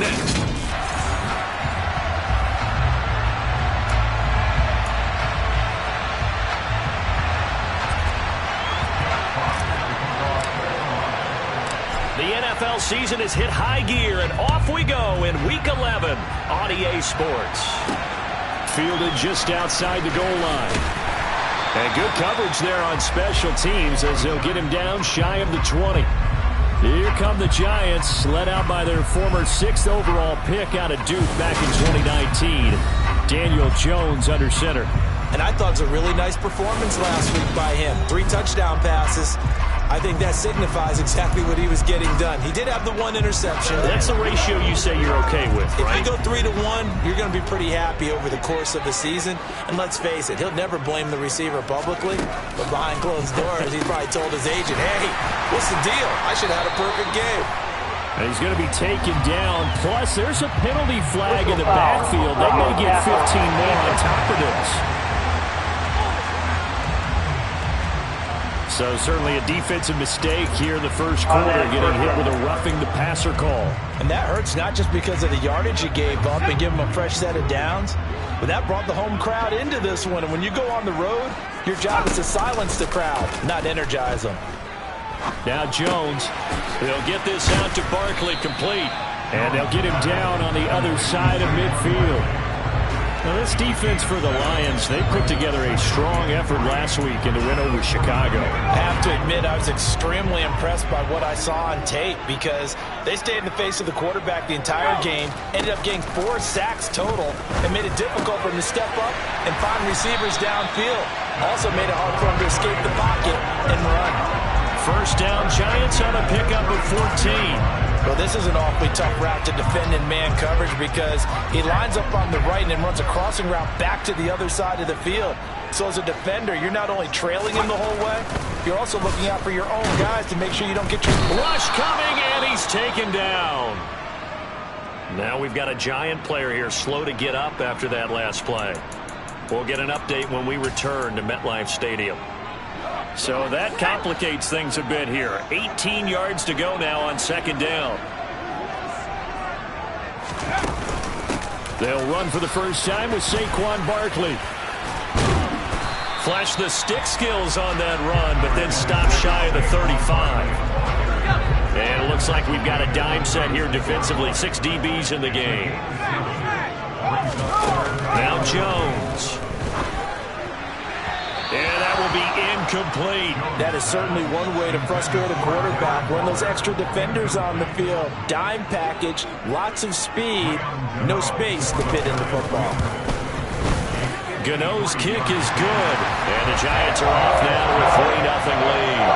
next. The NFL season has hit high gear, and off we go in Week 11 on EA Sports. Fielded just outside the goal line. And good coverage there on special teams as they'll get him down shy of the 20. Here come the Giants, led out by their former 6th overall pick out of Duke back in 2019. Daniel Jones under center. And I thought it was a really nice performance last week by him. 3 touchdown passes. I think that signifies exactly what he was getting done. He did have the 1 interception. That's the ratio you say you're okay with, right? If you go 3-1, you're going to be pretty happy over the course of the season. And let's face it, he'll never blame the receiver publicly. But behind closed doors, he's probably told his agent, hey, what's the deal? I should have had a perfect game. And he's going to be taken down. Plus, there's a penalty flag in the backfield. They may get 15 more on top of this. So certainly a defensive mistake here in the first quarter, getting hit with a roughing the passer call. And that hurts not just because of the yardage he gave up and give him a fresh set of downs, but that brought the home crowd into this one. And when you go on the road, your job is to silence the crowd, not energize them. Now Jones, they'll get this out to Barkley, complete. And they'll get him down on the other side of midfield. Now this defense for the Lions, they put together a strong effort last week in the win over Chicago. I have to admit I was extremely impressed by what I saw on tape because they stayed in the face of the quarterback the entire game, ended up getting 4 sacks total, and made it difficult for him to step up and find receivers downfield. Also made it hard for him to escape the pocket and run. First down, Giants on a pickup of 14. Well, this is an awfully tough route to defend in man coverage because he lines up on the right and then runs a crossing route back to the other side of the field. So as a defender, you're not only trailing him the whole way, you're also looking out for your own guys to make sure you don't get your rush coming, and he's taken down. Now we've got a Giant player here slow to get up after that last play. We'll get an update when we return to MetLife Stadium. So that complicates things a bit here. 18 yards to go now on second down. They'll run for the first time with Saquon Barkley. Flash the stick skills on that run, but then stop shy of the 35. And it looks like we've got a dime set here defensively. 6 DBs in the game. Now Jones. And that will be incomplete. That is certainly one way to frustrate a quarterback. Run those extra defenders on the field. Dime package, lots of speed, no space to fit into football. Gano's kick is good. And the Giants are off now with a 3-0 lead.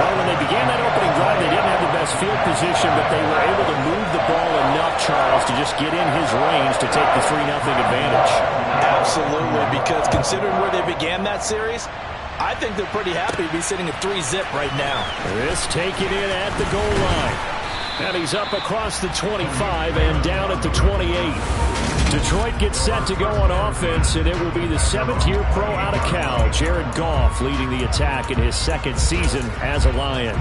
Well, when they began that opening drive, they didn't have the best field position, but they were able to move the ball enough, Charles, to just get in his range to take the 3-0 advantage. Absolutely, because considering where they began that series, I think they're pretty happy to be sitting at 3-zip right now. This taken in at the goal line. And he's up across the 25 and down at the 28. Detroit gets set to go on offense, and it will be the 7th-year pro out of Cal, Jared Goff, leading the attack in his 2nd season as a Lion.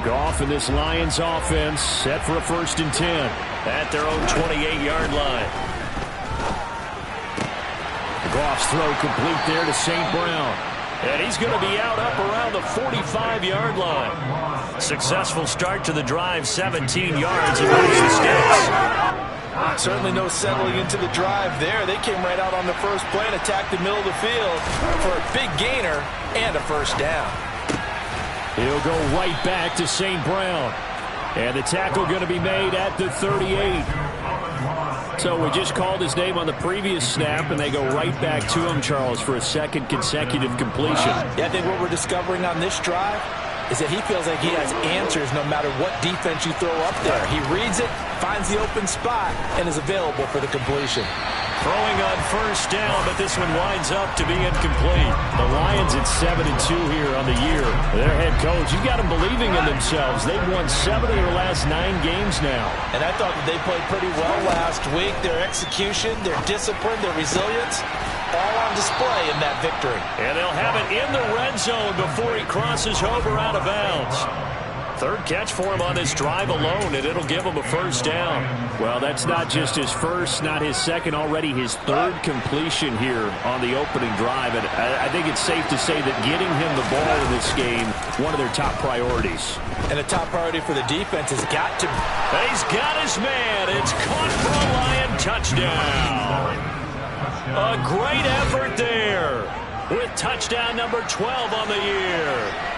Goff in this Lions offense set for a 1st and 10 at their own 28-yard line. Goff's throw complete there to St. Brown. And he's going to be out up around the 45-yard line. Successful start to the drive, 17 yards and moves the sticks. Certainly no settling into the drive there. They came right out on the first play and attacked the middle of the field for a big gainer and a first down. He'll go right back to St. Brown. And the tackle going to be made at the 38. So we just called his name on the previous snap, and they go right back to him, Charles, for a 2nd consecutive completion. Yeah, I think what we're discovering on this drive is that he feels like he has answers no matter what defense you throw up there. He reads it, finds the open spot, and is available for the completion. Throwing on first down, but this one winds up to be incomplete. The Lions at 7-2 here on the year. Their head coach, you've got them believing in themselves. They've won 7 of their last 9 games now. And I thought that they played pretty well last week. Their execution, their discipline, their resilience, all on display in that victory. And they'll have it in the red zone before he crosses over out of bounds. Third catch for him on this drive alone, and it'll give him a first down. Well, that's not just his first, not his second, already his third completion here on the opening drive. And I think it's safe to say that getting him the ball in this game, one of their top priorities. And a top priority for the defense has got to... He's got his man. It's caught for a Lion touchdown. A great effort there with touchdown number 12 on the year.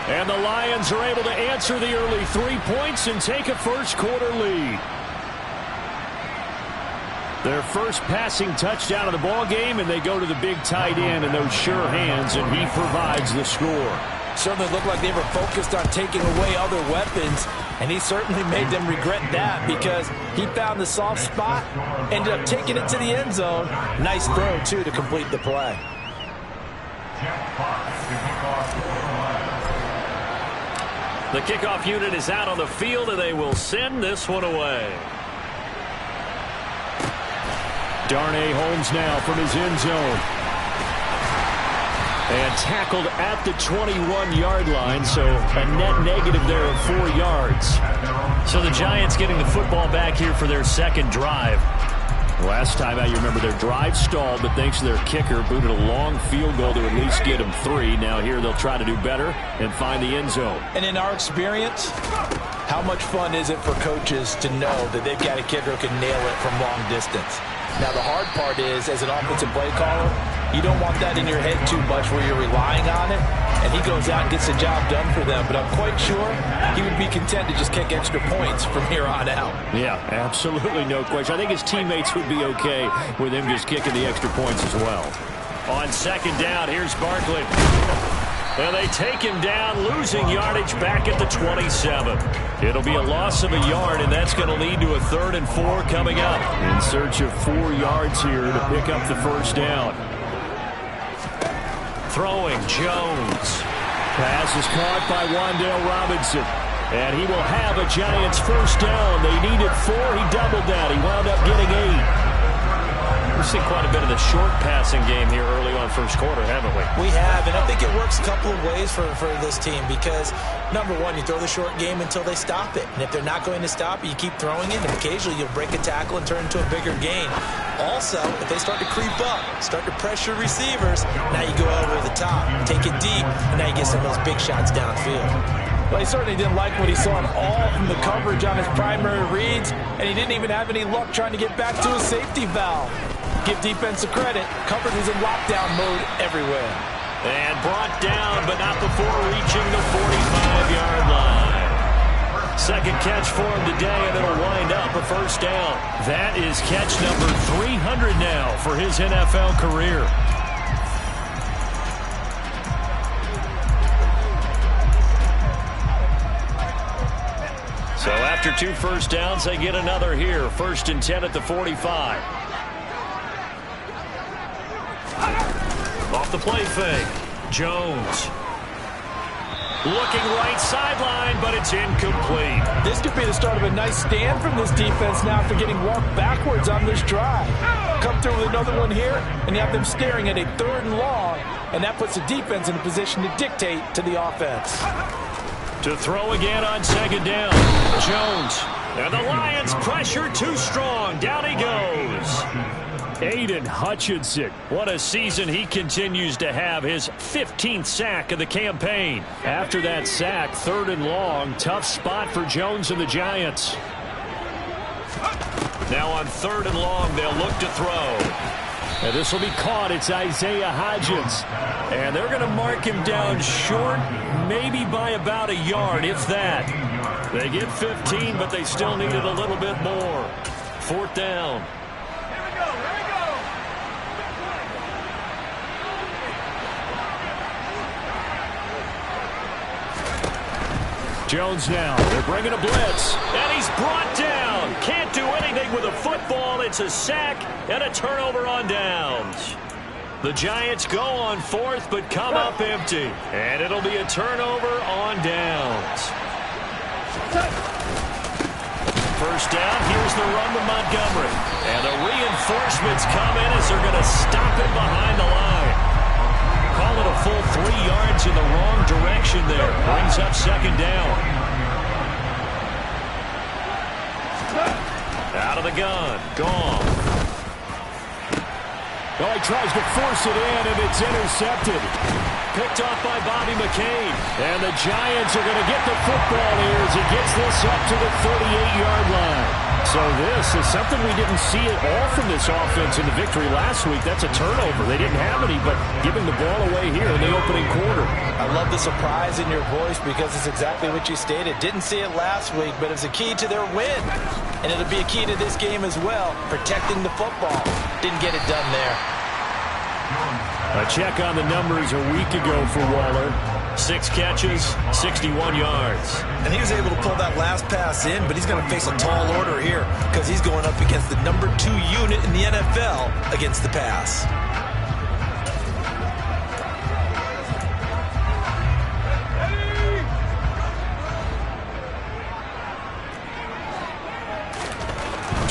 And the Lions are able to answer the early 3 points and take a first-quarter lead. Their first passing touchdown of the ball game, and they go to the big tight end in those sure hands, and he provides the score. Certainly looked like they were focused on taking away other weapons, and he certainly made them regret that because he found the soft spot, ended up taking it to the end zone. Nice throw, too, to complete the play. The kickoff unit is out on the field, and they will send this one away. Darnay Holmes now from his end zone. And tackled at the 21-yard line, so a net negative there of 4 yards. So the Giants getting the football back here for their second drive. Last time out, you remember their drive stalled, but thanks to their kicker, booted a long field goal to at least get them 3. Now here they'll try to do better and find the end zone. And in our experience, how much fun is it for coaches to know that they've got a kicker who can nail it from long distance? Now the hard part is, as an offensive play caller, you don't want that in your head too much where you're relying on it, and he goes out and gets the job done for them. But I'm quite sure he would be content to just kick extra points from here on out. Yeah, absolutely no question. I think his teammates would be okay with him just kicking the extra points as well. On second down, here's Barkley. And they take him down, losing yardage back at the 27. It'll be a loss of a yard, and that's going to lead to a 3rd and 4 coming up. In search of 4 yards here to pick up the first down. Throwing, Jones. Pass is caught by Wan'Dale Robinson. And he will have a Giants first down. They needed 4. He doubled that. He wound up getting 8. We've seen quite a bit of the short passing game here early on first quarter, haven't we? We have, and I think it works a couple of ways for this team because, number one, you throw the short game until they stop it. And if they're not going to stop it, you keep throwing it, and occasionally you'll break a tackle and turn into a bigger gain. Also, if they start to creep up, start to pressure receivers, now you go over the top, take it deep, and now you get some of those big shots downfield. Well, he certainly didn't like what he saw at all from the coverage on his primary reads, and he didn't even have any luck trying to get back to his safety valve. Give defense a credit. Coverage was in lockdown mode everywhere. And brought down, but not before reaching the 45-yard line. Second catch for him today, and it'll wind up a first down. That is catch number 300 now for his NFL career. So after 2 first downs, they get another here. 1st and 10 at the 45. Off the play fake. Jones. Looking right sideline, but it's incomplete. This could be the start of a nice stand from this defense now after getting walked backwards on this drive. Come through with another one here, and you have them staring at a 3rd and long, and that puts the defense in a position to dictate to the offense. To throw again on second down. Jones. And the Lions pressure too strong. Down he goes. Aiden Hutchinson. What a season he continues to have. His 15th sack of the campaign. After that sack, 3rd and long. Tough spot for Jones and the Giants. Now on 3rd and long, they'll look to throw. And this will be caught. It's Isaiah Hodgins. And they're going to mark him down short, maybe by about a yard, if that. They get 15, but they still needed a little bit more. 4th down. Jones now. They're bringing a blitz. And he's brought down. Can't do anything with a football. It's a sack and a turnover on downs. The Giants go on 4th, but come up empty. And it'll be a turnover on downs. First down. Here's the run to Montgomery. And the reinforcements come in as they're going to stop him behind the line. Call it a full 3 yards in the wrong direction there. Brings up second down. Out of the gun. Gone. Well, he tries to force it in, and it's intercepted. Picked off by Bobby McCain. And the Giants are going to get the football here as he gets this up to the 38-yard line. So this is something we didn't see at all from this offense in the victory last week. That's a turnover. They didn't have any, but giving the ball away here in the opening quarter. I love the surprise in your voice because it's exactly what you stated. Didn't see it last week, but it's a key to their win. And it'll be a key to this game as well, protecting the football. Didn't get it done there. A check on the numbers a week ago for Waller. 6 catches, 61 yards. And he was able to pull that last pass in, but he's going to face a tall order here because he's going up against the number 2 unit in the NFL against the pass.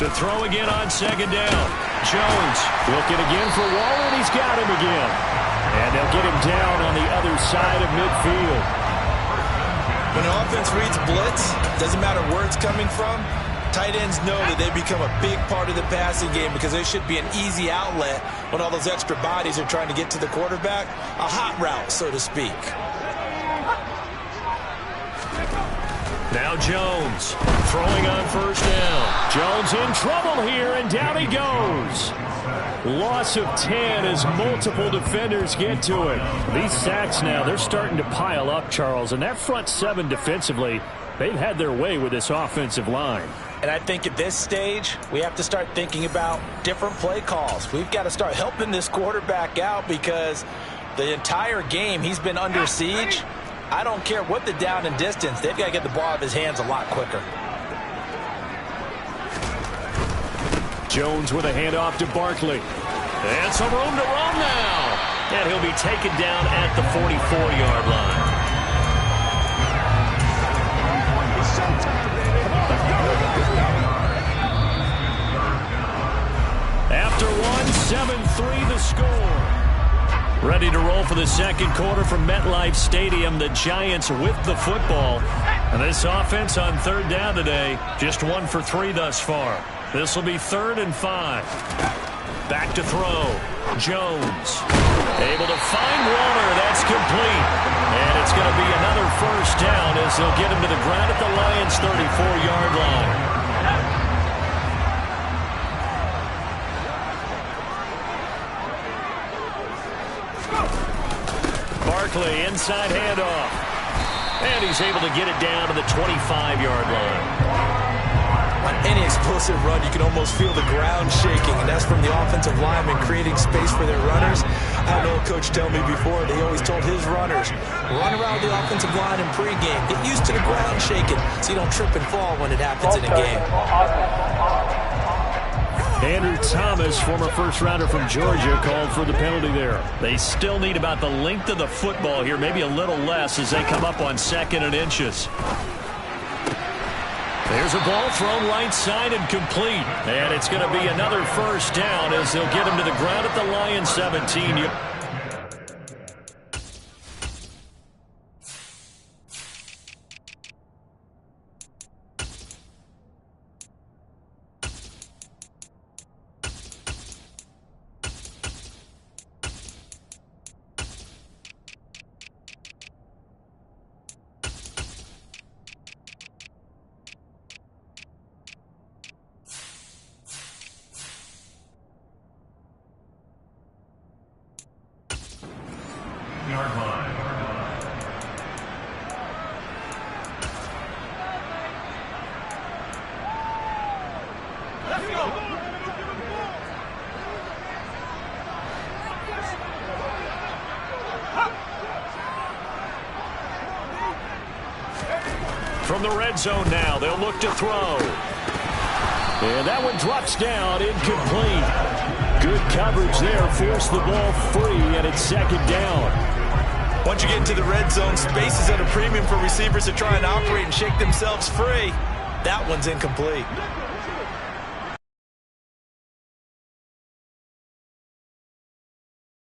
To throw again on second down. Jones looking again for Waller, and he's got him again. And they'll get him down on the other side of midfield. When an offense reads blitz, doesn't matter where it's coming from, tight ends know that they become a big part of the passing game because there should be an easy outlet when all those extra bodies are trying to get to the quarterback. A hot route, so to speak. Now Jones throwing on first down. Jones in trouble here, and down he goes. Loss of 10 as multiple defenders get to him. These sacks now, they're starting to pile up, Charles. And that front 7 defensively, they've had their way with this offensive line. And I think at this stage, we have to start thinking about different play calls. We've got to start helping this quarterback out because the entire game he's been under siege. I don't care what the down and distance. They've got to get the ball out of his hands a lot quicker. Jones with a handoff to Barkley. And some room to run now. And he'll be taken down at the 44-yard line. After one, 7-3 the score. Ready to roll for the second quarter from MetLife Stadium. The Giants with the football. And this offense on third down today, just 1 for 3 thus far. This will be 3rd and 5. Back to throw. Jones able to find Waller. That's complete. And it's going to be another first down as they'll get him to the ground at the Lions' 34-yard line. Barkley inside handoff. And he's able to get it down to the 25-yard line. On any explosive run, you can almost feel the ground shaking, and that's from the offensive linemen creating space for their runners. I know a coach told me before, they always told his runners, run around the offensive line in pregame. Get used to the ground shaking so you don't trip and fall when it happens in a game. Andrew Thomas, former first-rounder from Georgia, called for the penalty there. They still need about the length of the football here, maybe a little less as they come up on 2nd and inches. There's a ball thrown right side and complete. And it's going to be another first down as they'll get him to the ground at the Lions' 17. Yard line. Let's go. From the red zone now, they'll look to throw. And that one drops down, incomplete. Good coverage there, forced the ball free, and it's 2nd down. Once you get into the red zone, space is at a premium for receivers to try and operate and shake themselves free. That one's incomplete.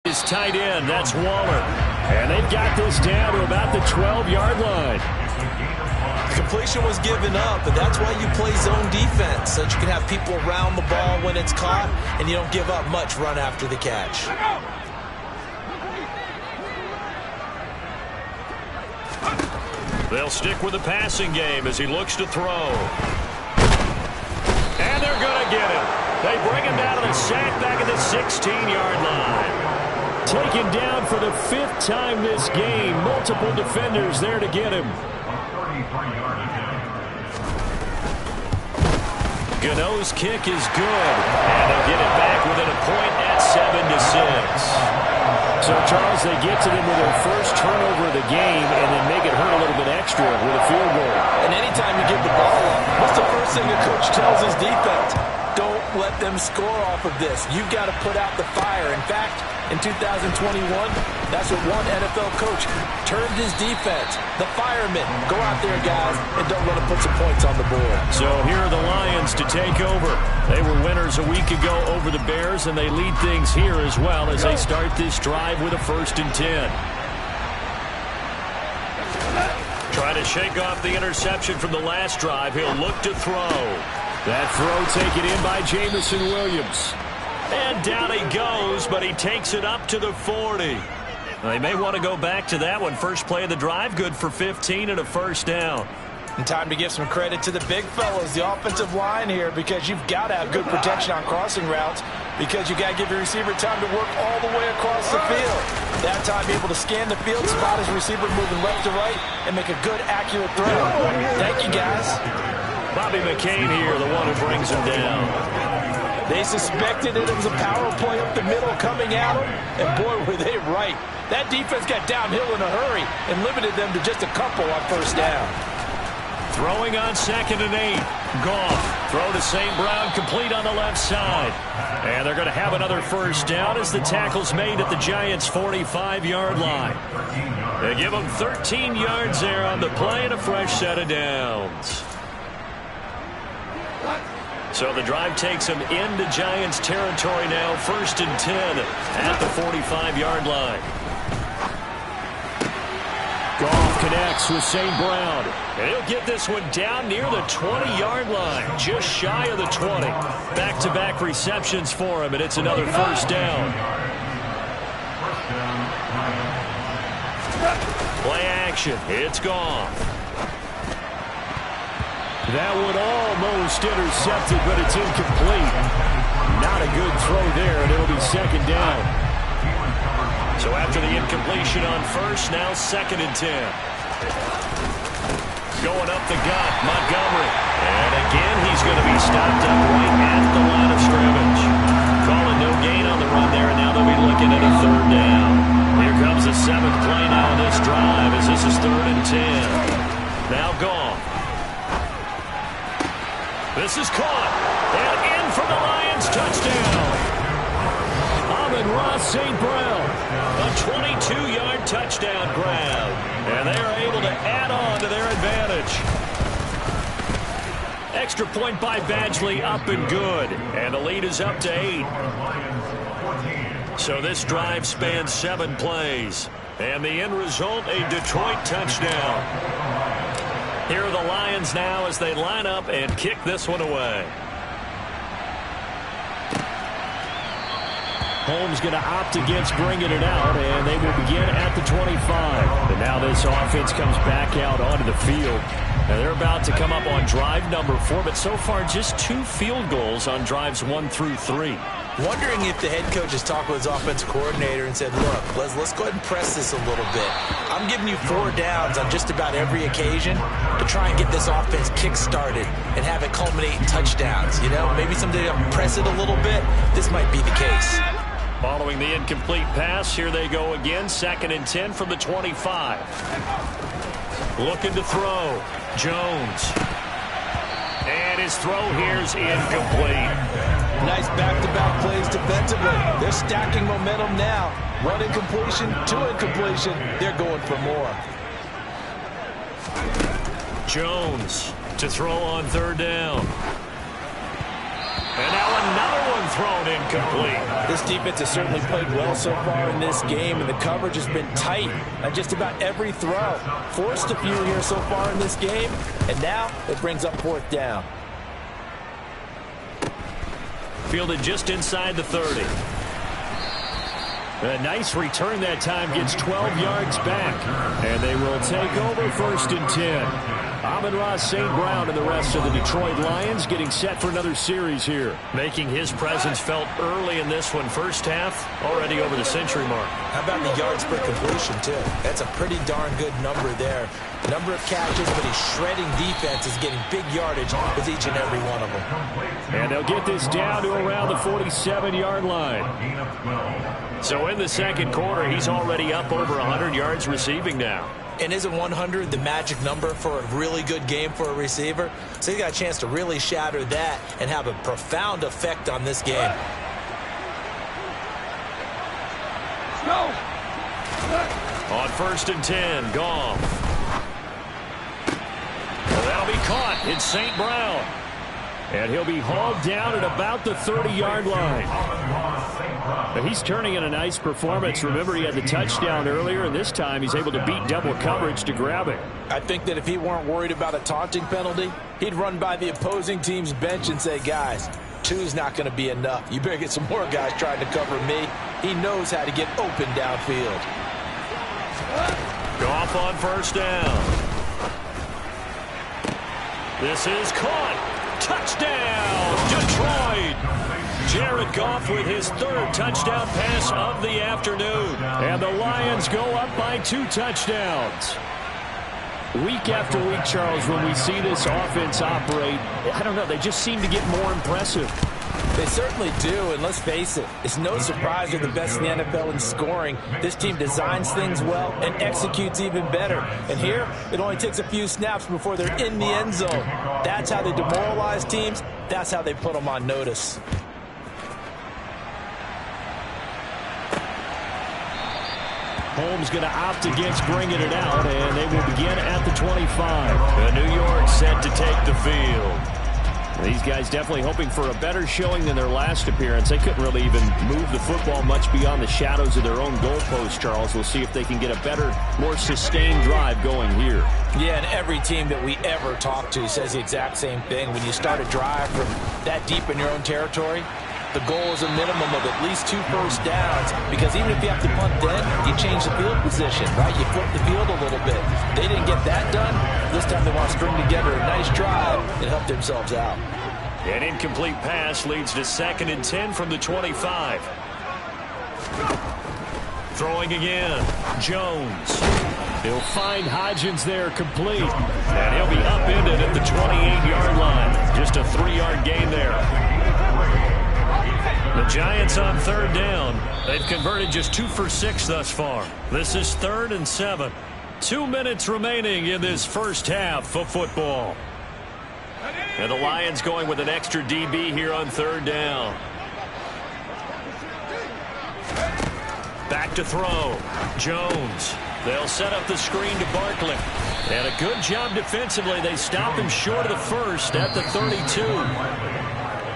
His tight end, that's Waller. And they've got this down to about the 12-yard line. Completion was given up, but that's why you play zone defense, so that you can have people around the ball when it's caught, and you don't give up much run after the catch. They'll stick with the passing game as he looks to throw. And they're going to get him. They bring him down to the sack back at the 16-yard line. Taken down for the 5th time this game. Multiple defenders there to get him. Gano's kick is good, and they'll get it back within a point at 7-6. So, Charles, they get to them with their first turnover of the game and then make it hurt a little bit extra with a field goal. And anytime you give the ball up, what's the first thing a coach tells his defense? Don't let them score off of this. You've got to put out the fire. In fact, in 2021, that's what one NFL coach termed his defense. The firemen. Go out there, guys, and don't let them put some points on the board. So here are the Lions to take over. They were winners a week ago over the Bears, and they lead things here as well as they start this drive with a 1st and 10. Trying to shake off the interception from the last drive. He'll look to throw. That throw taken in by Jamison Williams. And down he goes, but he takes it up to the 40. They may want to go back to that one. First play of the drive, good for 15 and a 1st down. And time to give some credit to the big fellas, the offensive line here, because you've got to have good protection on crossing routes, because you got to give your receiver time to work all the way across the field. That time, be able to scan the field, spot his receiver moving left to right, and make a good, accurate throw. Thank you, guys. Bobby McCain here, the one who brings him down. They suspected that it was a power play up the middle coming at them, and boy, were they right. That defense got downhill in a hurry and limited them to just a couple on 1st down. Throwing on 2nd and 8. Goff. Throw to St. Brown, complete on the left side. And they're going to have another 1st down as the tackle's made at the Giants' 45-yard line. They give them 13 yards there on the play and a fresh set of downs. So the drive takes them into Giants territory now. 1st and 10 at the 45-yard line. Goff connects with St. Brown. And he'll get this one down near the 20-yard line, just shy of the 20. Back-to-back receptions for him, and it's another 1st down. Play action. It's Goff. That one almost intercepted, but it's incomplete. Not a good throw there, and it'll be 2nd down. So after the incompletion on 1st, now 2nd and 10. Going up the gut, Montgomery. And again, he's going to be stopped up right at the line of scrimmage. Calling no gain on the run there, and now they'll be looking at a 3rd down. Here comes the 7th play now on this drive as this is 3rd and 10. Now Goff. This is caught. And in for the Lions touchdown. Amon-Ra St. Brown. A 22-yard touchdown grab. And they are able to add on to their advantage. Extra point by Badgley up and good. And the lead is up to 8. So this drive spans 7 plays. And the end result, a Detroit touchdown. Here are the Lions now as they line up and kick this one away. Holmes going to opt against bringing it out, and they will begin at the 25. And now this offense comes back out onto the field. And they're about to come up on drive number 4, but so far just 2 field goals on drives 1 through 3. Wondering if the head coach has talked with his offensive coordinator and said, look, let's go ahead and press this a little bit. I'm giving you 4 downs on just about every occasion to try and get this offense kick-started and have it culminate in touchdowns. You know, maybe someday I'll press it a little bit. This might be the case. Following the incomplete pass, here they go again. 2nd and 10 from the 25. Looking to throw. Jones. And his throw here's incomplete. Nice back-to-back plays defensively. They're stacking momentum now. 1 incompletion, 2 incompletion. They're going for more. Jones to throw on 3rd down. And now another one thrown incomplete. This defense has certainly played well so far in this game, and the coverage has been tight on just about every throw. Forced a few here so far in this game, and now it brings up 4th down. Fielded just inside the 30. A nice return that time, gets 12 yards back. And they will take over 1st and 10. Amon-Ra St. Brown and the rest of the Detroit Lions getting set for another series here. Making his presence felt early in this one. First half, already over the century mark. How about the yards per completion, too? That's a pretty darn good number there. Number of catches, but he's shredding defense, is getting big yardage with each and every one of them. And they'll get this down to around the 47-yard line. So in the second quarter, he's already up over 100 yards receiving now. And isn't 100 the magic number for a really good game for a receiver? So he's got a chance to really shatter that and have a profound effect on this game. Go! On 1st and 10, Goff. Well, that'll be caught. It's St. Brown. And he'll be hauled down at about the 30-yard line. But he's turning in a nice performance. Remember, he had the touchdown earlier, and this time he's able to beat double coverage to grab it. I think that if he weren't worried about a taunting penalty, he'd run by the opposing team's bench and say, guys, 2's not going to be enough. You better get some more guys trying to cover me. He knows how to get open downfield. Goff on 1st down. This is caught. Touchdown, Detroit. Jared Goff with his 3rd touchdown pass of the afternoon. And the Lions go up by 2 touchdowns. Week after week, Charles, when we see this offense operate, I don't know, they just seem to get more impressive. They certainly do, and let's face it, it's no surprise they're the best in the NFL in scoring. This team designs things well and executes even better. And here, it only takes a few snaps before they're in the end zone. That's how they demoralize teams. That's how they put them on notice. Holmes going to opt against bringing it out, and they will begin at the 25. New York set to take the field. These guys definitely hoping for a better showing than their last appearance. They couldn't really even move the football much beyond the shadows of their own goalpost, Charles. We'll see if they can get a better, more sustained drive going here. Yeah, and every team that we ever talk to says the exact same thing. When you start a drive from that deep in your own territory, the goal is a minimum of at least 2 first downs, because even if you have to punt then, you change the field position, right? You flip the field a little bit. They didn't get that done. This time they want to string together a nice drive and help themselves out. An incomplete pass leads to 2nd and 10 from the 25. Throwing again, Jones. He'll find Hodgins there complete. And he'll be upended at the 28-yard line. Just a 3-yard gain there. The Giants on 3rd down. They've converted just 2 for 6 thus far. This is 3rd and 7. 2 minutes remaining in this first half of football. And the Lions going with an extra DB here on 3rd down. Back to throw. Jones. They'll set up the screen to Barkley. And a good job defensively. They stop him short of the first at the 32.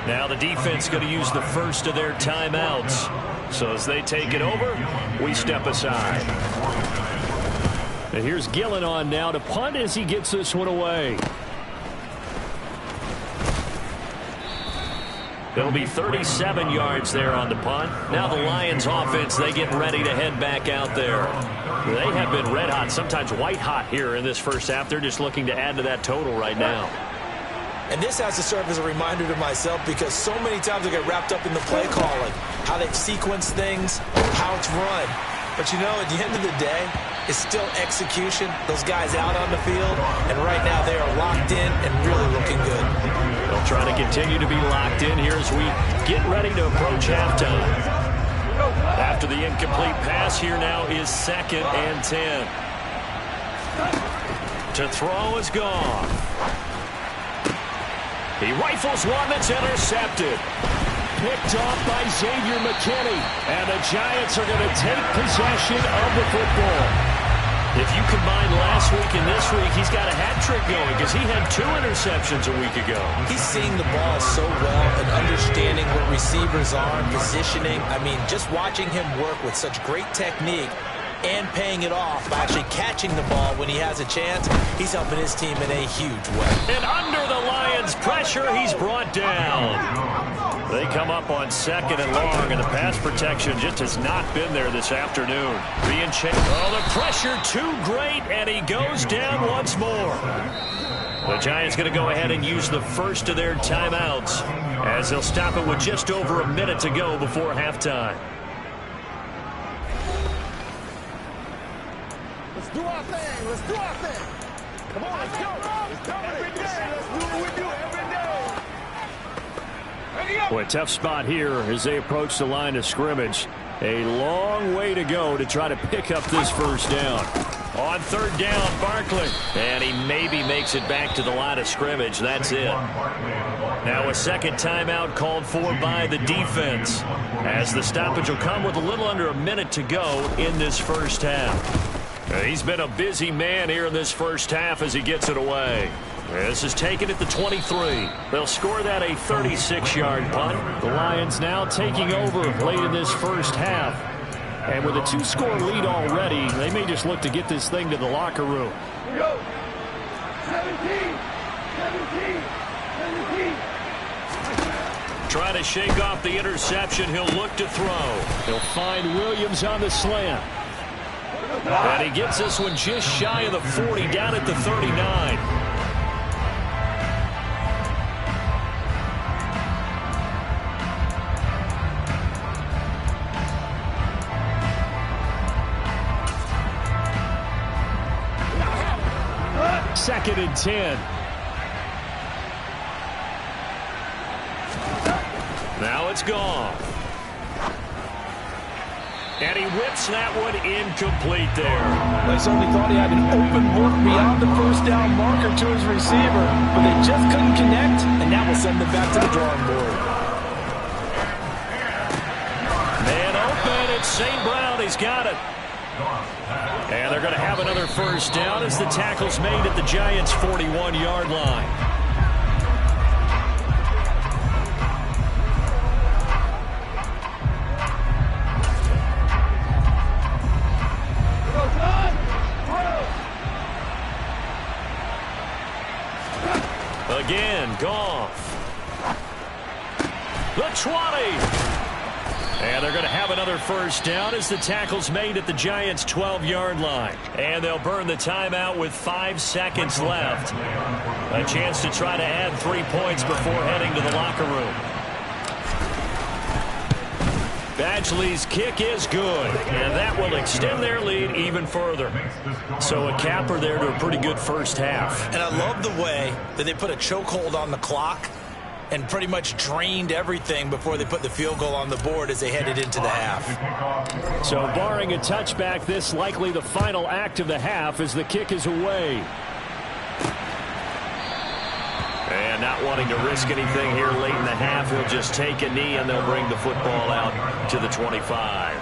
Now the defense going to use the first of their timeouts. So as they take it over, we step aside. And here's Gillen on now to punt as he gets this one away. It'll be 37 yards there on the punt. Now the Lions offense, they get ready to head back out there. They have been red hot, sometimes white hot here in this first half. They're just looking to add to that total right now. And this has to serve as a reminder to myself, because so many times I get wrapped up in the play calling, how they've sequenced things, how it's run. But you know, at the end of the day, it's still execution. Those guys out on the field, and right now they are locked in and really looking good. They'll try to continue to be locked in here as we get ready to approach halftime. After the incomplete pass, here now is 2nd and 10. To throw is gone. He rifles one that's intercepted. Picked off by Xavier McKinney. And the Giants are going to take possession of the football. If you combine last week and this week, he's got a hat trick going because he had 2 interceptions a week ago. He's seeing the ball so well and understanding what receivers receiver's arm, positioning. I mean, just watching him work with such great technique and paying it off by actually catching the ball when he has a chance, he's helping his team in a huge way. And under the Lions' pressure, he's brought down. They come up on 2nd and long, and the pass protection just has not been there this afternoon. Being chased. Oh, the pressure too great, and he goes down once more. The Giants going to go ahead and use the first of their timeouts as they'll stop it with just over a minute to go before halftime. Let's do our thing. Let's do our thing. Come on, let's go. Let's go. Every day. Let's do what we do every day. Ready up. Boy, tough spot here as they approach the line of scrimmage. A long way to go to try to pick up this first down. On 3rd down, Barkley. And he maybe makes it back to the line of scrimmage. That's it. Now a second timeout called for by the defense, as the stoppage will come with a little under a minute to go in this first half. He's been a busy man here in this first half as he gets it away. This is taken at the 23. They'll score that a 36-yard punt. The Lions now taking over late in this first half. And with a 2-score lead already, they may just look to get this thing to the locker room. Here we go. 17. Trying to shake off the interception. He'll look to throw. He'll find Williams on the slant. And he gets this one just shy of the 40, down at the 39. Second and 10. Now it's gone. And he whips that one incomplete there. They certainly thought he had an open look beyond the first down marker to his receiver, but they just couldn't connect, and that will send them back to the drawing board. Man open, it's St. Brown. He's got it. And they're going to have another first down as the tackle's made at the Giants' 41-yard line. Again, Goff. The 20. And they're going to have another first down as the tackle's made at the Giants' 12-yard line. And they'll burn the timeout with 5 seconds left. A chance to try to add 3 points before heading to the locker room. Badgley's kick is good, and that will extend their lead even further. So a capper there to a pretty good first half. And I love the way that they put a chokehold on the clock and pretty much drained everything before they put the field goal on the board as they headed into the half. So barring a touchback, this likely the final act of the half as the kick is away. And not wanting to risk anything here late in the half, he'll just take a knee and they'll bring the football out to the 25.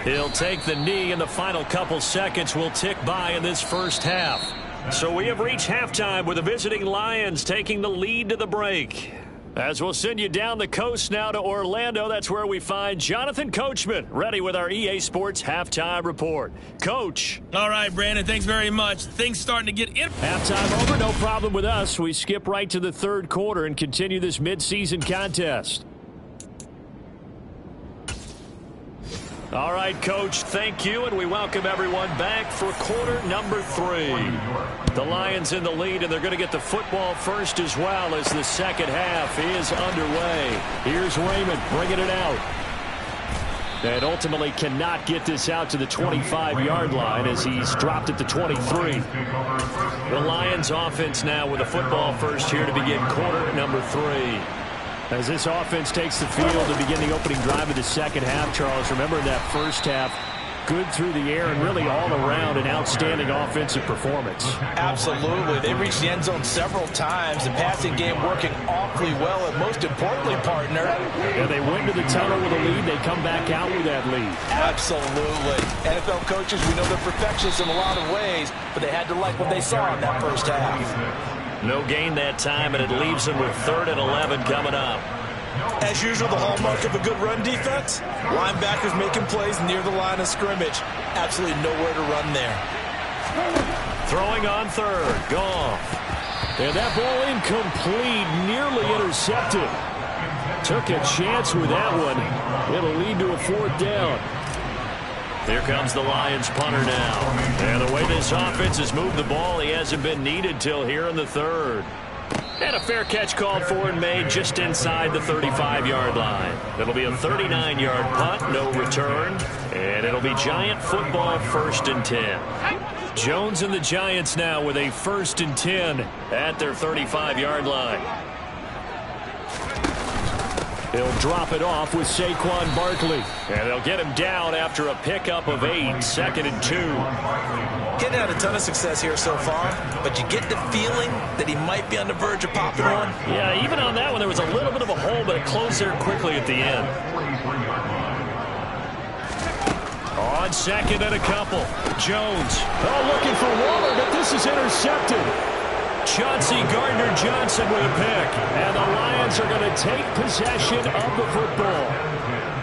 He'll take the knee, and the final couple seconds will tick by in this first half. So we have reached halftime with the visiting Lions taking the lead to the break. As we'll send you down the coast now to Orlando, that's where we find Jonathan Coachman, ready with our EA Sports Halftime Report. Coach. All right, Brandon, thanks very much. Things starting to get in. Halftime over, no problem with us. We skip right to the third quarter and continue this midseason contest. All right, Coach, thank you, and we welcome everyone back for quarter number 3. The Lions in the lead, and they're going to get the football first as well as the second half is underway. Here's Raymond bringing it out. And ultimately cannot get this out to the 25-yard line as he's dropped at the 23. The Lions offense now with the football first here to begin quarter number 3. As this offense takes the field to begin the opening drive of the second half, Charles, remember in that first half, good through the air and really all around an outstanding offensive performance. Absolutely. They reached the end zone several times. The passing game working awfully well, and most importantly, partner. Yeah, they went to the tunnel with a lead. They come back out with that lead. Absolutely. NFL coaches, we know they're perfectionists in a lot of ways, but they had to like what they saw in that first half. No gain that time, and it leaves them with 3rd and 11 coming up. As usual, the hallmark of a good run defense, linebackers making plays near the line of scrimmage. Absolutely nowhere to run there. Throwing on 3rd, Goff. And that ball incomplete, nearly intercepted. Took a chance with that one. It'll lead to a 4th down. Here comes the Lions punter now. And the way this offense has moved the ball, he hasn't been needed till here in the 3rd. And a fair catch called for and made just inside the 35-yard line. It'll be a 39-yard punt, no return. And it'll be Giant football 1st and 10. Jones and the Giants now with a 1st and 10 at their 35-yard line. He'll drop it off with Saquon Barkley. And they'll get him down after a pickup of 8, 2nd and 2. Getting out a ton of success here so far, but you get the feeling that he might be on the verge of popping one. Yeah, even on that one, there was a little bit of a hole, but it closed there quickly at the end. On 2nd and a couple. Jones. Oh, looking for Waller, but this is intercepted. Chauncey Gardner-Johnson with a pick. And the Lions are going to take possession of the football.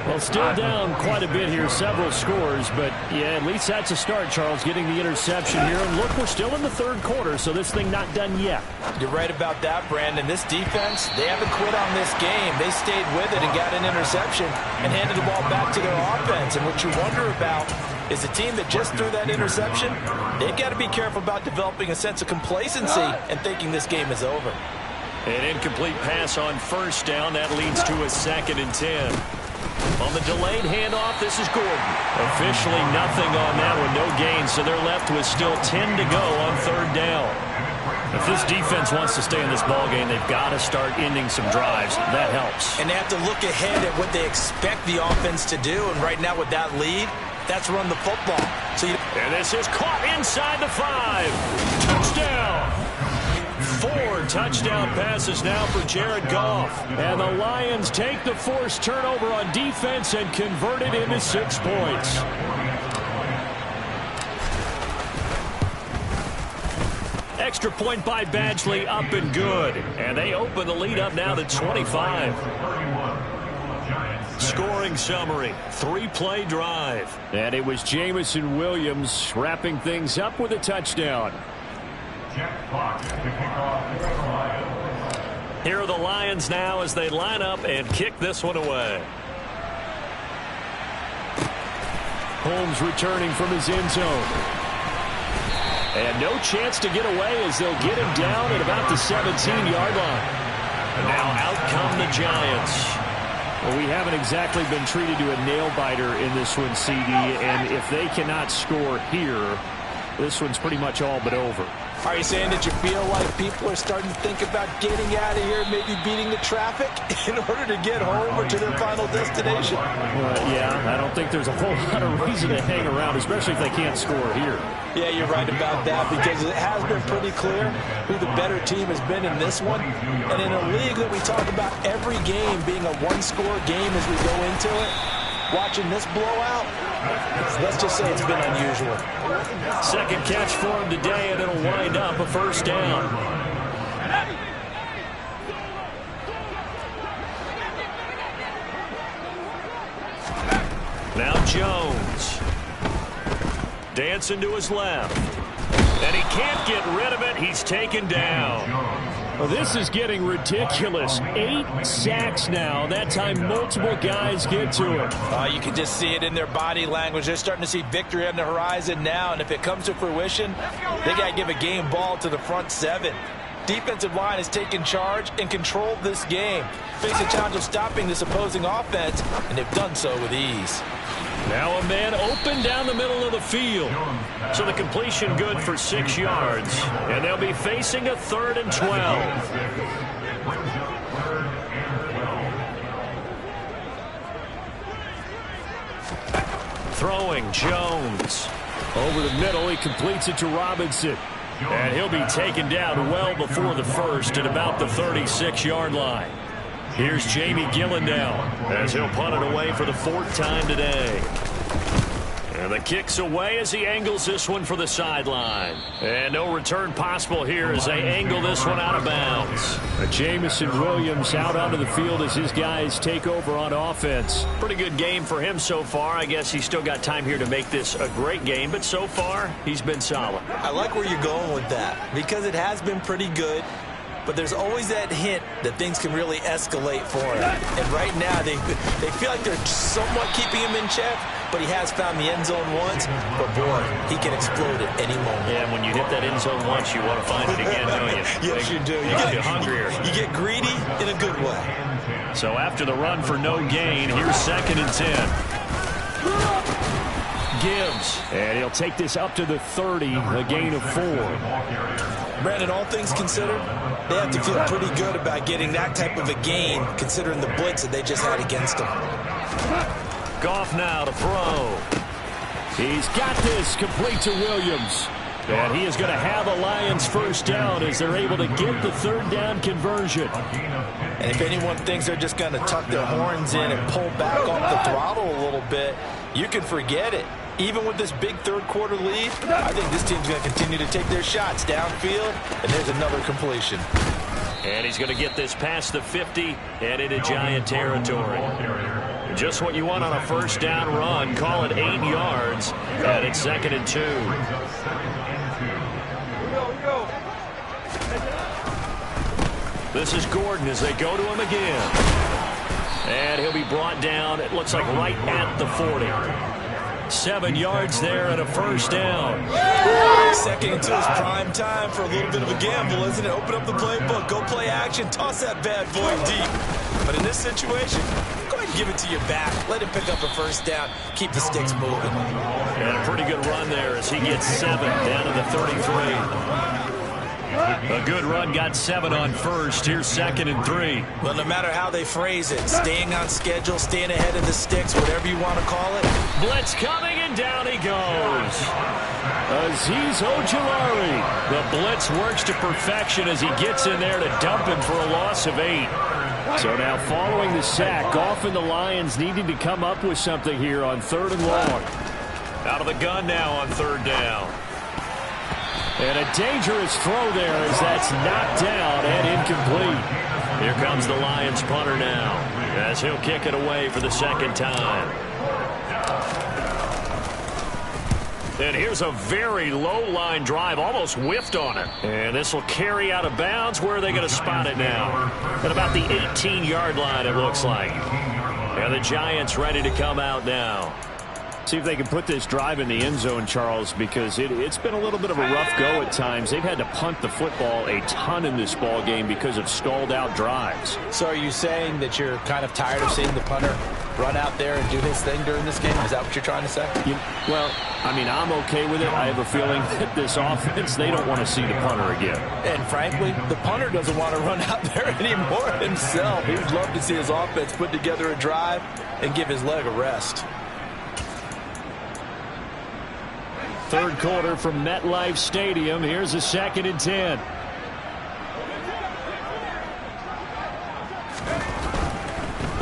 Well, still down quite a bit here, several scores, but yeah, at least that's a start, Charles, getting the interception here. And look, we're still in the 3rd quarter, so this thing not done yet. You're right about that, Brandon. This defense, they haven't quit on this game. They stayed with it and got an interception and handed the ball back to their offense. And what you wonder about is a team that just threw that interception, they've got to be careful about developing a sense of complacency and thinking this game is over. An incomplete pass on 1st down. That leads to a 2nd and 10. On the delayed handoff, this is Gordon. Officially nothing on that one, no gain, so they're left with still 10 to go on 3rd down. If this defense wants to stay in this ballgame, they've got to start ending some drives. That helps. And they have to look ahead at what they expect the offense to do, and right now with that lead, that's run the football. And this is caught inside the 5. Touchdown. 4 touchdown passes now for Jared Goff. And the Lions take the forced turnover on defense and convert it into 6 points. Extra point by Badgley, up and good. And they open the lead up now to 25. Scoring summary, 3-play drive. And it was Jamison Williams wrapping things up with a touchdown. Here are the Lions now as they line up and kick this one away. Holmes returning from his end zone. And no chance to get away as they'll get him down at about the 17-yard line. And now out come the Giants. Well, we haven't exactly been treated to a nail-biter in this one, CD, and if they cannot score here, this one's pretty much all but over. Are you saying that you feel like people are starting to think about getting out of here, maybe beating the traffic in order to get home or to their final destination? Yeah, I don't think there's a whole lot of reason to hang around, especially if they can't score here. Yeah, you're right about that because it has been pretty clear who the better team has been in this one. And in a league that we talk about every game being a one-score game as we go into it, watching this blowout, let's just say it's been unusual. Second catch for him today, and it'll wind up a first down. Now Jones. Dancing to his left. And he can't get rid of it. He's taken down. Well, this is getting ridiculous. 8 sacks now. That time multiple guys get to it. You can just see it in their body language. They're starting to see victory on the horizon now. And if it comes to fruition, they got to give a game ball to the front 7. Defensive line has taken charge and controlled this game. Face the challenge of stopping this opposing offense, and they've done so with ease. Now a man open down the middle of the field. So the completion good for 6 yards. And they'll be facing a 3rd and 12. Throwing Jones. Over the middle, he completes it to Robinson. And he'll be taken down well before the first at about the 36-yard line. Here's Jamie Gillandale as he'll punt it away for the 4th time today. And the kick's away as he angles this one for the sideline. And no return possible here as they angle this one out of bounds. Jamison Williams out onto the field as his guys take over on offense. Pretty good game for him so far. I guess he's still got time here to make this a great game, but so far he's been solid. I like where you're going with that because it has been pretty good. But there's always that hint that things can really escalate for him. And right now, they feel like they're somewhat keeping him in check, but he has found the end zone once. But, boy, he can explode at any moment. Yeah, when you hit that end zone once, you want to find it again, don't you? Yes, you do. You get hungrier. You get greedy in a good way. So after the run for no gain, here's 2nd and 10. Gibbs. And he'll take this up to the 30, a gain of 4. Brandon, all things considered, they have to feel pretty good about getting that type of a gain, considering the blitz that they just had against them. Goff now to throw. He's got this complete to Williams. And he is going to have a Lions first down as they're able to get the 3rd down conversion. And if anyone thinks they're just going to tuck their horns in and pull back off the throttle a little bit, you can forget it. Even with this big 3rd quarter lead, I think this team's going to continue to take their shots downfield, and there's another completion. And he's going to get this past the 50 and into Giant territory. Just what you want on a first down run. Call it 8 yards, and it's 2nd and 2. This is Gordon as they go to him again. And he'll be brought down, it looks like right at the 40. 7 yards there and a first down. 2nd and 2 is prime time for a little bit of a gamble, isn't it? Open up the playbook, go play action, toss that bad boy deep. But in this situation, go ahead and give it to your back. Let him pick up a first down. Keep the sticks moving. And a pretty good run there as he gets 7 down to the 33. A good run, got 7 on first. Here's 2nd and 3. Well, no matter how they phrase it, staying on schedule, staying ahead of the sticks, whatever you want to call it. Blitz coming, and down he goes. Azeez Ojulari. The blitz works to perfection as he gets in there to dump him for a loss of 8. So now following the sack, Goff and the Lions needing to come up with something here on 3rd and long. Out of the gun now on 3rd down. And a dangerous throw there as that's knocked down and incomplete. Here comes the Lions punter now as he'll kick it away for the 2nd time. And here's a very low line drive, almost whiffed on it. And this will carry out of bounds. Where are they going to spot it now? At about the 18-yard line, it looks like. And the Giants ready to come out now. See if they can put this drive in the end zone, Charles, because it's been a little bit of a rough go at times. They've had to punt the football a ton in this ball game because of stalled-out drives. So are you saying that you're kind of tired of seeing the punter run out there and do his thing during this game? Is that what you're trying to say? Well, I mean, I'm okay with it. I have a feeling that this offense, they don't want to see the punter again. And frankly, the punter doesn't want to run out there anymore himself. He would love to see his offense put together a drive and give his leg a rest. 3rd quarter from MetLife Stadium. Here's a 2nd and 10.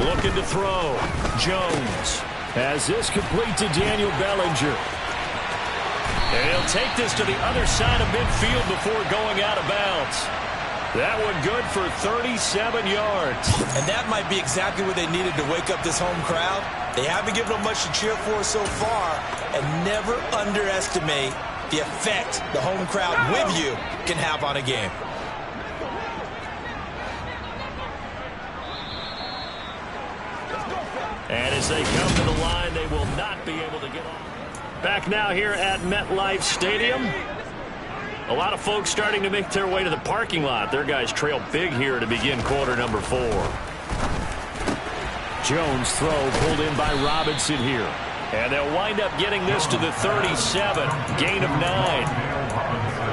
Looking to throw. Jones. As this complete to Daniel Bellinger. And he'll take this to the other side of midfield before going out of bounds. That one good for 37 yards. And that might be exactly what they needed to wake up this home crowd. They haven't given them much to cheer for so far. And never underestimate the effect the home crowd with you can have on a game. And as they come to the line, they will not be able to get off. Back now here at MetLife Stadium. A lot of folks starting to make their way to the parking lot. Their guys trail big here to begin quarter number 4. Jones throw pulled in by Robinson here. And they'll wind up getting this to the 37. Gain of 9.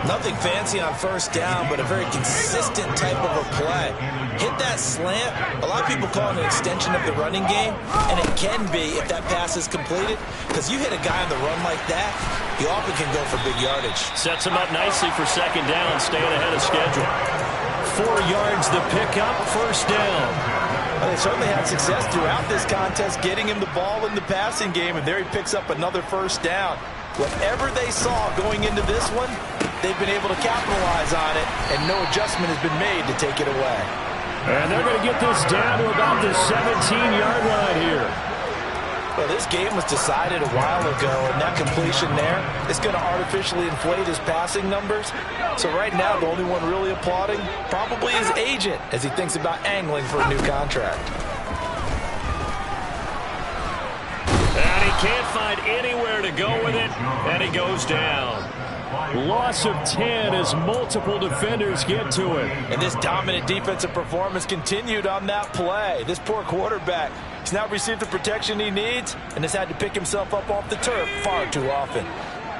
Nothing fancy on first down, but a very consistent type of a play. Hit that slant. A lot of people call it an extension of the running game, and it can be if that pass is completed, because you hit a guy on the run like that, he often can go for big yardage. Sets him up nicely for second down, staying ahead of schedule. 4 yards the pickup, first down. Well, they certainly had success throughout this contest, getting him the ball in the passing game, and there he picks up another first down. Whatever they saw going into this one, they've been able to capitalize on it, and no adjustment has been made to take it away. And they're going to get this down to about the 17-yard line here. Well, this game was decided a while ago, and that completion there is going to artificially inflate his passing numbers. So right now, the only one really applauding probably his agent as he thinks about angling for a new contract. And he can't find anywhere to go with it, and he goes down. Loss of 10 as multiple defenders get to it. And this dominant defensive performance continued on that play. This poor quarterback, he's now received the protection he needs and has had to pick himself up off the turf far too often.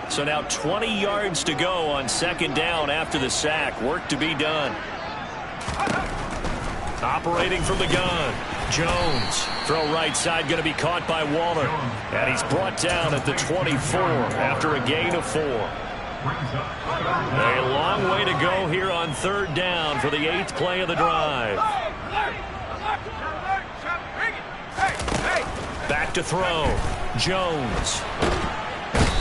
So now 20 yards to go on second down after the sack. Work to be done. Operating from the gun. Jones. Throw right side going to be caught by Waller. And he's brought down at the 24 after a gain of 4. A long way to go here on third down for the 8th play of the drive. Back to throw. Jones.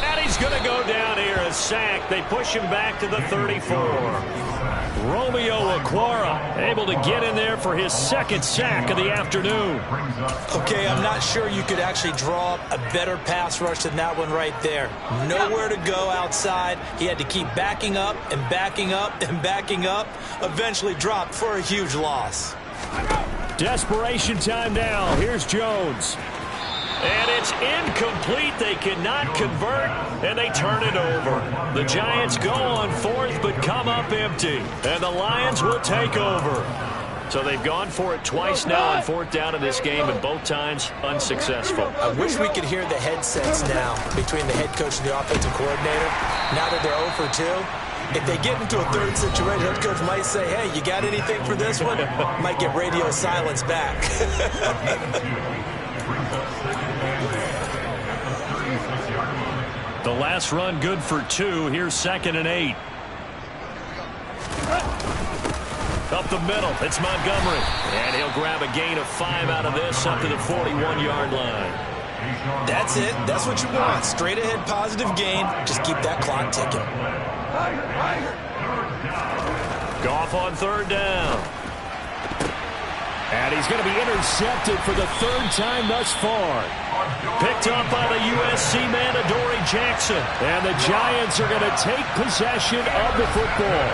And he's going to go down here, a sack. They push him back to the 34. Romeo Okwara able to get in there for his second sack of the afternoon. Okay, I'm not sure you could actually draw up a better pass rush than that one right there. Nowhere to go outside. He had to keep backing up and backing up and backing up. Eventually dropped for a huge loss. Desperation time now. Here's Jones. And it's incomplete. They cannot convert, and they turn it over. The Giants go on fourth, but come up empty. And the Lions will take over. So they've gone for it twice now on fourth down in this game, and both times unsuccessful. I wish we could hear the headsets now between the head coach and the offensive coordinator. Now that they're 0 for 2, if they get into a third situation, head coach might say, hey, you got anything for this one? Might get radio silence back. The last run good for 2. Here's 2nd and 8. Up the middle, it's Montgomery. And he'll grab a gain of 5 out of this up to the 41-yard line. That's it. That's what you want. Straight ahead positive gain. Just keep that clock ticking. Goff on third down. And he's going to be intercepted for the 3rd time thus far. Picked up by the USC man, Adoree Jackson. And the Giants are going to take possession of the football.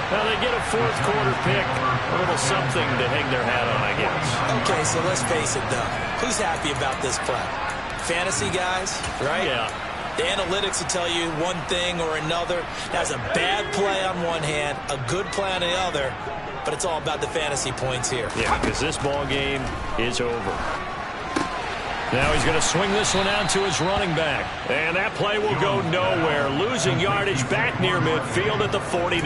Now they get a 4th quarter pick. A little something to hang their hat on, I guess. Okay, so let's face it, though. Who's happy about this play? Fantasy guys, right? Yeah. The analytics will tell you one thing or another. That's a bad play on one hand, a good play on the other, but it's all about the fantasy points here. Yeah, because this ball game is over. Now he's going to swing this one out to his running back. And that play will go nowhere. Losing yardage back near midfield at the 49.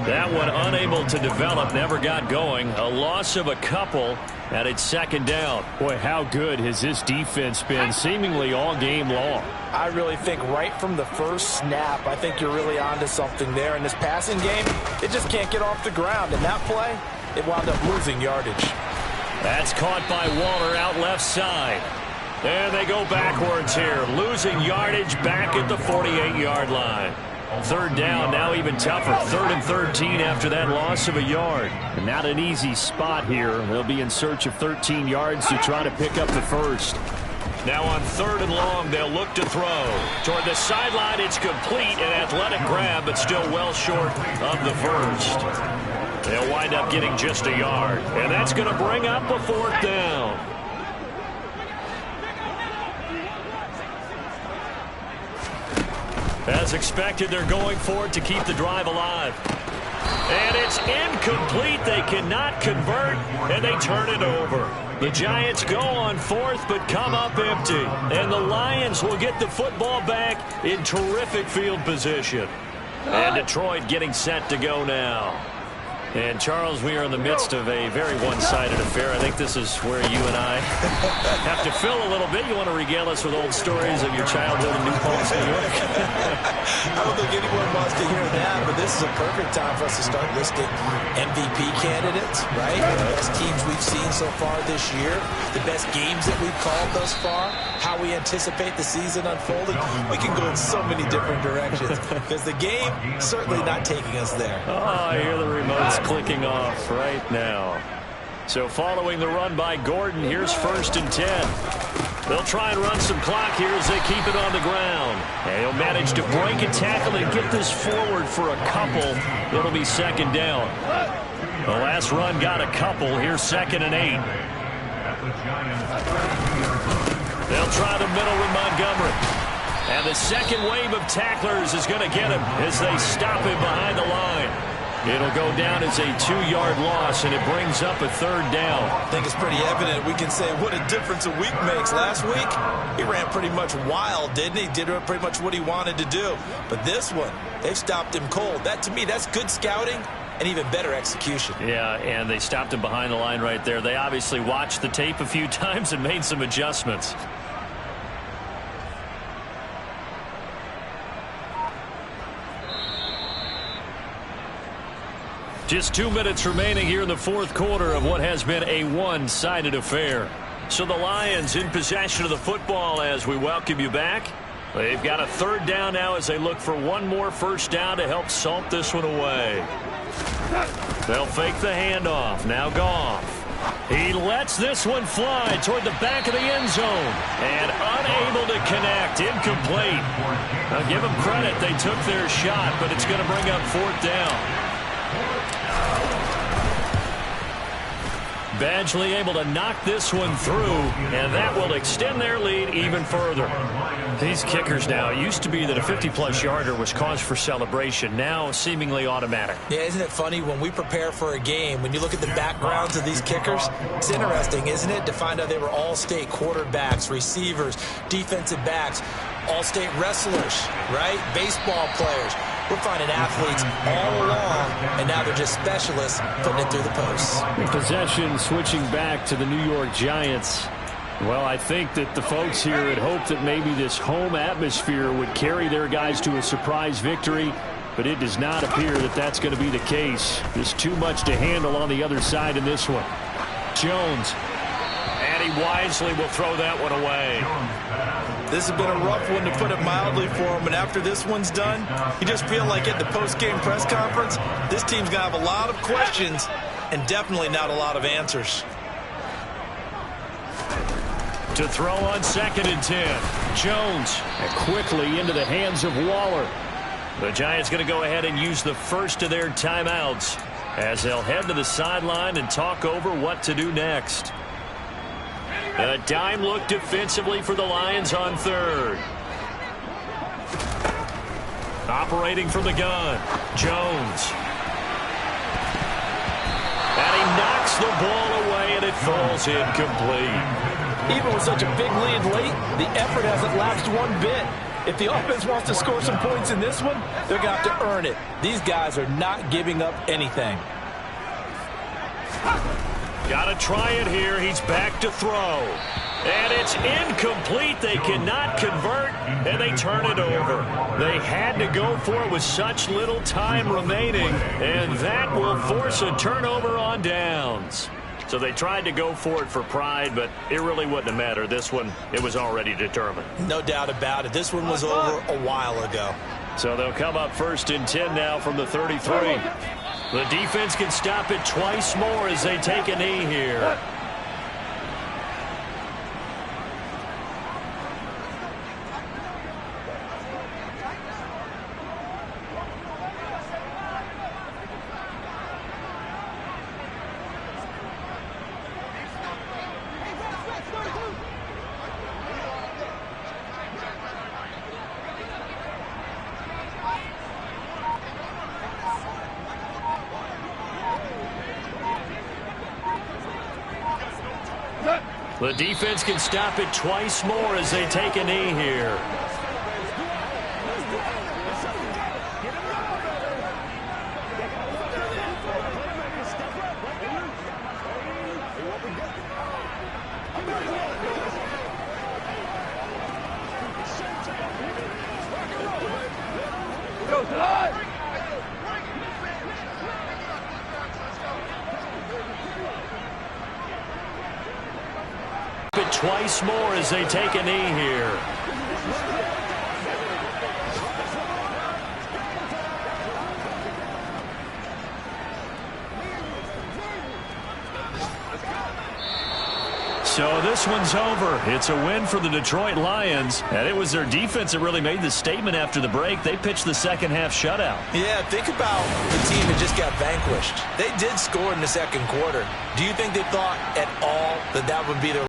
That one unable to develop, never got going. A loss of a couple, and it's 2nd down. Boy, how good has this defense been seemingly all game long? I really think right from the first snap, I think you're really onto something there. In this passing game, it just can't get off the ground. And that play, it wound up losing yardage. That's caught by Waller out left side. And they go backwards here, losing yardage back at the 48-yard line. Third down, now even tougher. 3rd and 13 after that loss of a yard. And not an easy spot here. They'll be in search of 13 yards to try to pick up the first. Now on 3rd and long, they'll look to throw. Toward the sideline, it's complete. An athletic grab, but still well short of the first. They'll wind up getting just a yard. And that's going to bring up a 4th down. As expected, they're going for it to keep the drive alive. And it's incomplete. They cannot convert, and they turn it over. The Giants go on 4th, but come up empty. And the Lions will get the football back in terrific field position. And Detroit getting set to go now. And, Charles, we are in the midst of a very one-sided affair. I think this is where you and I have to fill a little bit. You want to regale us with old stories of your childhood in New Paltz, New York? I don't think anyone wants to hear that, but this is a perfect time for us to start listing MVP candidates, right? The best teams we've seen so far this year, the best games that we've called thus far, how we anticipate the season unfolding. We can go in so many different directions because the game certainly not taking us there. Oh, I hear the remotes clicking off right now. So following the run by Gordon, here's 1st and 10. They'll try and run some clock here as they keep it on the ground. And he'll manage to break a tackle and get this forward for a couple. It'll be 2nd down. The last run got a couple. Here's 2nd and 8. They'll try the middle with Montgomery. And the second wave of tacklers is going to get him as they stop him behind the line. It'll go down as a 2-yard loss, and it brings up a 3rd down. I think it's pretty evident. We can say what a difference a week makes. Last week, he ran pretty much wild, didn't he? Did pretty much what he wanted to do. But this one, they've stopped him cold. That, to me, that's good scouting and even better execution. Yeah, and they stopped him behind the line right there. They obviously watched the tape a few times and made some adjustments. Just 2 minutes remaining here in the 4th quarter of what has been a one-sided affair. So the Lions in possession of the football as we welcome you back. They've got a 3rd down now as they look for one more 1st down to help salt this one away. They'll fake the handoff. Now Goff. He lets this one fly toward the back of the end zone. And unable to connect. Incomplete. Now give them credit. They took their shot, but it's going to bring up 4th down. Badgley able to knock this one through, and that will extend their lead even further. These kickers now, it used to be that a 50-plus yarder was cause for celebration, now seemingly automatic. Yeah, isn't it funny when we prepare for a game, when you look at the backgrounds of these kickers, it's interesting, isn't it, to find out they were all-state quarterbacks, receivers, defensive backs, all-state wrestlers, right? Baseball players. We're finding athletes all along, and now they're just specialists putting it through the posts. Possession switching back to the New York Giants. Well, I think that the folks here had hoped that maybe this home atmosphere would carry their guys to a surprise victory, but it does not appear that that's going to be the case. There's too much to handle on the other side in this one. Jones. And he wisely will throw that one away. This has been a rough one, to put it mildly, for him. And after this one's done, you just feel like at the post-game press conference, this team's going to have a lot of questions and definitely not a lot of answers. To throw on 2nd and 10. Jones. And quickly into the hands of Waller. The Giants going to go ahead and use the first of their timeouts as they'll head to the sideline and talk over what to do next. A dime look defensively for the Lions on 3rd. Operating from the gun, Jones. And he knocks the ball away, and it falls incomplete. Even with such a big lead late, the effort hasn't lapsed one bit. If the offense wants to score some points in this one, they're going to have to earn it. These guys are not giving up anything. Got to try it here. He's back to throw. And it's incomplete. They cannot convert, and they turn it over. They had to go for it with such little time remaining, and that will force a turnover on downs. So they tried to go for it for pride, but it really wouldn't have mattered. This one, it was already determined. No doubt about it. This one was over a while ago. So they'll come up 1st and 10 now from the 33. The defense can stop it twice more as they take a knee here. The defense can stop it twice more as they take a knee here. Twice more as they take a knee here. So this one's over. It's a win for the Detroit Lions, and it was their defense that really made the statement after the break. They pitched the second half shutout. Yeah, think about the team that just got vanquished. They did score in the second quarter. Do you think they thought at all that that would be their